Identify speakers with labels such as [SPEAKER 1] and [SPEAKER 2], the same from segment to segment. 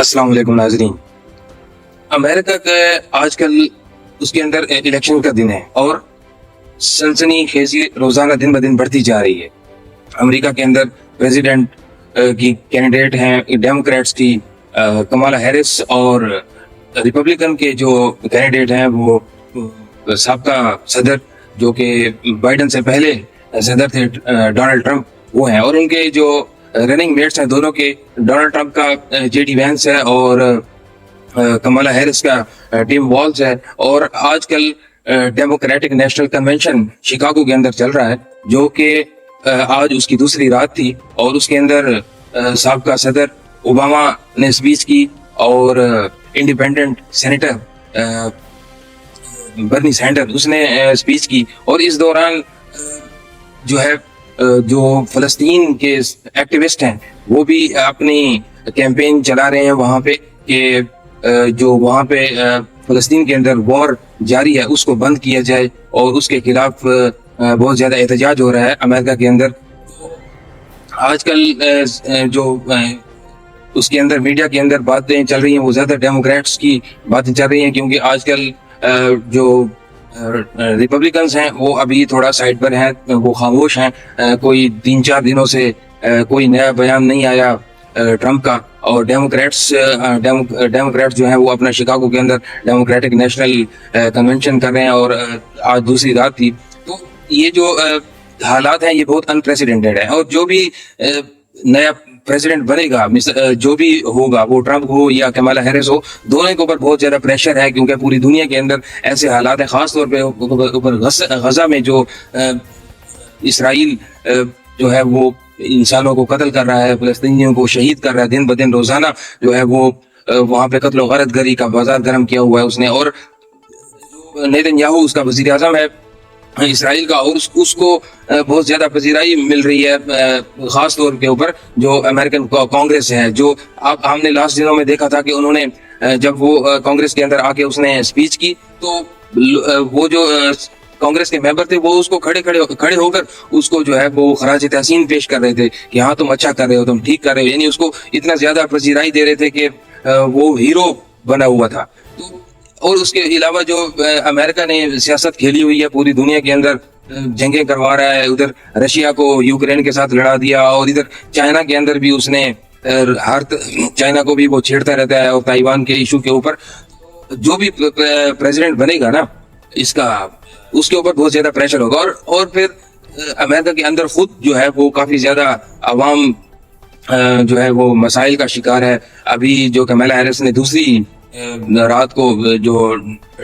[SPEAKER 1] السلام علیکم ناظرین. امریکہ کا آج کل اس کے اندر الیکشن کا دن ہے اور سنسنی خیزی روزانہ دن بدن بڑھتی جا رہی ہے. امریکہ کے اندر پریزیڈنٹ کی کینڈیڈیٹ ہیں ڈیموکریٹس کی کمالا ہیرس، اور ریپبلکن کے جو کینڈیڈیٹ ہیں وہ سابقہ صدر جو کہ بائیڈن سے پہلے صدر تھے ڈونلڈ ٹرمپ، وہ ہیں. اور ان کے جو رننگ میٹس ہیں دونوں کے، ڈونلڈ ٹرمپ کا جے ڈی وینس ہے اور کمالا ہیرس کا ٹیم والز ہے. اور آج کل ڈیموکریٹک نیشنل کنونشن شکاگو کے اندر چل رہا ہے، جو کہ آج اس کی دوسری رات تھی، اور اس کے اندر سابقہ صدر اوباما نے اسپیچ کی اور انڈیپینڈنٹ سینیٹر برنی سینڈر اس نے اسپیچ کی. اور اس دوران جو ہے جو فلسطین کے ایکٹیوسٹ ہیں وہ بھی اپنی کیمپین چلا رہے ہیں وہاں پہ کہ جو وہاں پہ فلسطین کے اندر وار جاری ہے اس کو بند کیا جائے، اور اس کے خلاف بہت زیادہ احتجاج ہو رہا ہے امریکہ کے اندر. آج کل جو اس کے اندر میڈیا کے اندر باتیں چل رہی ہیں وہ زیادہ ڈیموکریٹس کی باتیں چل رہی ہیں، کیونکہ آج کل جو ریپبلکنز ہیں وہ ابھی تھوڑا سائڈ پر ہیں، وہ خاموش ہیں. کوئی 3-4 دنوں سے کوئی نیا بیان نہیں آیا ٹرمپ کا. اور ڈیموکریٹس جو ہیں وہ اپنا شکاگو کے اندر ڈیموکریٹک نیشنل کنونشن کر رہے ہیں، اور آج دوسری رات تھی. تو یہ جو حالات ہیں یہ بہت انپریسیڈنٹڈ ہے، اور جو بھی نیا پریزیڈنٹ بنے گا، جو بھی ہوگا، وہ ٹرمپ ہو یا کمالا ہیرس ہو، دونوں کے اوپر بہت زیادہ پریشر ہے، کیونکہ پوری دنیا کے اندر ایسے حالات ہیں. خاص طور پہ اوپر غزہ میں جو اسرائیل جو ہے وہ انسانوں کو قتل کر رہا ہے، فلسطینیوں کو شہید کر رہا ہے دن بدن روزانہ، جو ہے وہ وہاں پہ قتل و غارت گری کا بازار گرم کیا ہوا ہے اس نے. اور نیتن یاہو اس کا وزیر اعظم ہے اسرائیل کا، اور اس کو بہت زیادہ پذیرائی مل رہی ہے، خاص طور کے اوپر جو امریکن کانگریس ہے. جو اب ہم نے لاسٹ دنوں میں دیکھا تھا کہ انہوں نے جب وہ کانگریس کے اندر آ کے اس نے اسپیچ کی تو وہ جو کانگریس کے ممبر تھے وہ اس کو کھڑے ہو کر اس کو جو ہے وہ خراج تحسین پیش کر رہے تھے کہ ہاں تم اچھا کر رہے ہو، تم ٹھیک کر رہے ہو، یعنی اس کو اتنا زیادہ پذیرائی دے رہے تھے کہ وہ ہیرو بنا ہوا تھا. اور اس کے علاوہ جو امریکہ نے سیاست کھیلی ہوئی ہے پوری دنیا کے اندر، جنگیں کروا رہا ہے، ادھر رشیا کو یوکرین کے ساتھ لڑا دیا، اور ادھر چائنا کے اندر بھی اس نے چائنا کو بھی وہ چھیڑتا رہتا ہے، اور تائیوان کے ایشو کے اوپر. جو بھی پریزیڈنٹ بنے گا نا اس کے اوپر بہت زیادہ پریشر ہوگا. اور پھر امریکہ کے اندر خود جو ہے وہ کافی زیادہ عوام جو ہے وہ مسائل کا شکار ہے. ابھی جو کمالا ہیرس نے دوسری رات کو جو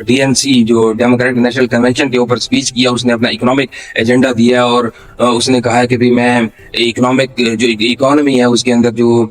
[SPEAKER 1] ڈی این سی جو ڈیموکریٹک نیشنل کنونشن کے اوپر اسپیچ کیا، اس نے اپنا اکنامک ایجنڈا دیا، اور اس نے کہا کہ میں اکنامک جو اکانومی ہے اس کے اندر جو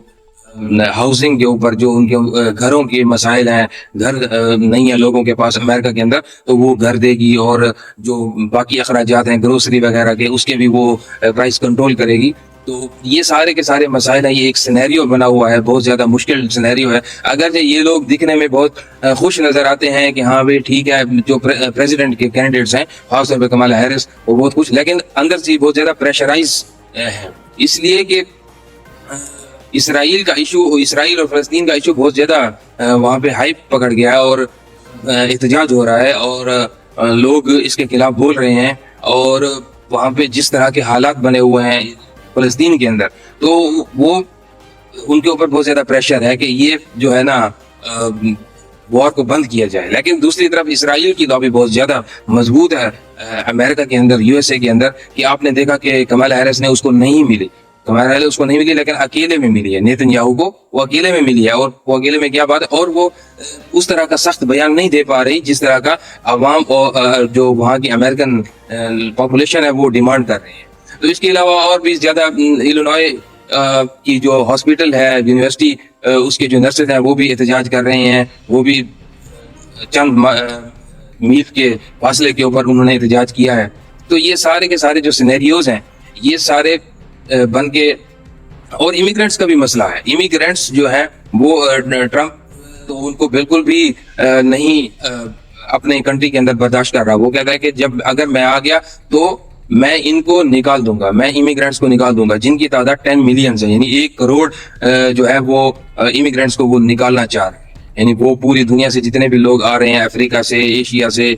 [SPEAKER 1] ہاؤسنگ کے اوپر جو ان کے گھروں کے مسائل ہیں، گھر نہیں ہے لوگوں کے پاس امریکہ کے اندر، تو وہ گھر دے گی، اور جو باقی اخراجات ہیں گروسری وغیرہ کے اس کے بھی وہ پرائس کنٹرول کرے گی. تو یہ سارے کے سارے مسائل ہیں. یہ ایک سینیریو بنا ہوا ہے، بہت زیادہ مشکل سینیریو ہے. اگرچہ یہ لوگ دکھنے میں بہت خوش نظر آتے ہیں کہ ہاں بھائی ٹھیک ہے، جو پریزیڈنٹ کے کینڈیڈیٹس ہیں خاص طور پہ کمالا ہیرس وہ بہت خوش، لیکن اندر سے بہت زیادہ پریشرائز ہے، اس لیے کہ اسرائیل کا ایشو، اسرائیل اور فلسطین کا ایشو بہت زیادہ وہاں پہ ہائپ پکڑ گیا ہے، اور احتجاج ہو رہا ہے، اور لوگ اس کے خلاف بول رہے ہیں. اور وہاں پہ جس طرح کے حالات بنے ہوئے ہیں فلسطین کے اندر، تو وہ ان کے اوپر بہت زیادہ پریشر ہے کہ یہ جو ہے نا وار کو بند کیا جائے. لیکن دوسری طرف اسرائیل کی لابی بہت زیادہ مضبوط ہے امریکہ کے اندر، یو ایس اے کے اندر، کہ آپ نے دیکھا کہ کمالا ہیرس نے اس کو نہیں ملی، کمالا ہیرس اس کو نہیں ملی، لیکن اکیلے میں ملی ہے. نیتن یاہو کو وہ اکیلے میں ملی ہے، اور وہ اکیلے میں کیا بات ہے، اور وہ اس طرح کا سخت بیان نہیں دے پا رہی جس طرح کا عوام اور جو وہاں کی امریکن پاپولیشن ہے وہ ڈیمانڈ کر رہے ہیں. تو اس کے علاوہ اور بھی زیادہ ایلینوائے کی جو ہاسپٹل ہے، یونیورسٹی، اس کے جو نرسز ہیں وہ بھی احتجاج کر رہے ہیں. وہ بھی چند میل کے فاصلے کے اوپر انہوں نے احتجاج کیا ہے. تو یہ سارے کے سارے جو سینیریوز ہیں یہ سارے بن کے، اور امیگرینٹس کا بھی مسئلہ ہے. امیگرینٹس جو ہیں وہ ٹرمپ تو ان کو بالکل بھی نہیں اپنے کنٹری کے اندر برداشت کر رہا. وہ کہتا ہے کہ جب اگر میں آ گیا تو میں ان کو نکال دوں گا, میں امیگرینٹس کو نکال دوں گا جن کی تعداد 10 ملین ہے, یعنی 1 کروڑ جو ہے وہ امیگرینٹس کو وہ نکالنا چاہ رہے ہیں. یعنی وہ پوری دنیا سے جتنے بھی لوگ آ رہے ہیں, افریقہ سے, ایشیا سے,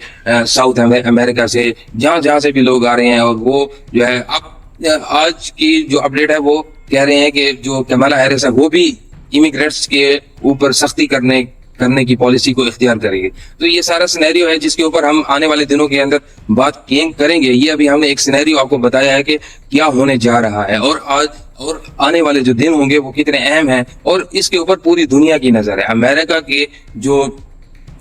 [SPEAKER 1] ساؤتھ امریکہ سے, جہاں جہاں سے بھی لوگ آ رہے ہیں, اور وہ جو ہے اب آج کی جو اپڈیٹ ہے وہ کہہ رہے ہیں کہ جو کمالا ہیرس ہے وہ بھی امیگرینٹس کے اوپر سختی کرنے کی پالیسی کو اختیار کریں گے. تو یہ سارا سینیریو ہے جس کے اوپر ہم آنے والے دنوں کے اندر بات کریں گے. یہ ابھی ہم نے ایک سینیریو آپ کو بتایا ہے کہ کیا ہونے جا رہا ہے, اور آنے والے جو دن ہوں گے وہ کتنے اہم ہیں, اور اس کے اوپر پوری دنیا کی نظر ہے. امریکہ کے جو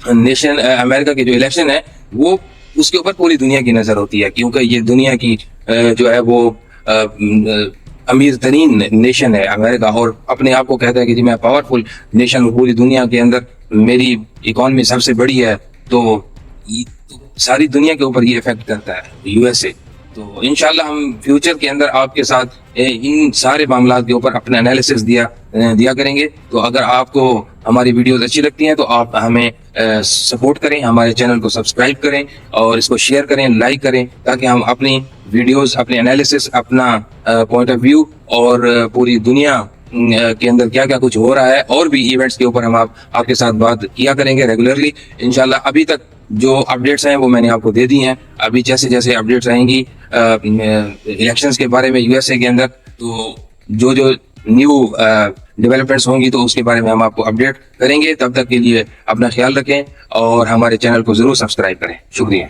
[SPEAKER 1] الیکشن ہے وہ اس کے اوپر پوری دنیا کی نظر ہوتی ہے, کیونکہ یہ دنیا کی جو ہے وہ امیر ترین نیشن ہے امریکہ, اور اپنے آپ کو کہتا ہے کہ جی میں پاورفل نیشن ہوں, پوری دنیا کے اندر میری اکانومی سب سے بڑی ہے. تو ساری دنیا کے اوپر یہ افیکٹ کرتا ہے یو ایس اے. تو انشاءاللہ ہم فیوچر کے اندر آپ کے ساتھ ان سارے معاملات کے اوپر اپنا انالیسس دیا کریں گے. تو اگر آپ کو ہماری ویڈیوز اچھی لگتی ہیں تو آپ ہمیں سپورٹ کریں, ہمارے چینل کو سبسکرائب کریں اور اس کو شیئر کریں, لائک کریں, تاکہ ہم اپنی ویڈیوز, اپنے انالیسس, اپنا پوائنٹ آف ویو اور پوری دنیا کے اندر کیا کیا کچھ ہو رہا ہے اور بھی ایونٹس کے اوپر ہم آپ کے ساتھ بات کیا کریں گے ریگولرلی انشاءاللہ. ابھی تک جو اپڈیٹس ہیں وہ میں نے آپ کو دے دی ہیں. ابھی جیسے جیسے اپڈیٹس آئیں گی الیکشنز کے بارے میں یو ایس اے کے اندر, تو جو نیو ڈیولپمنٹس ہوں گی تو اس کے بارے میں ہم آپ کو اپڈیٹ کریں گے. تب تک کے لیے اپنا خیال رکھیں اور ہمارے چینل کو ضرور سبسکرائب کریں. شکریہ.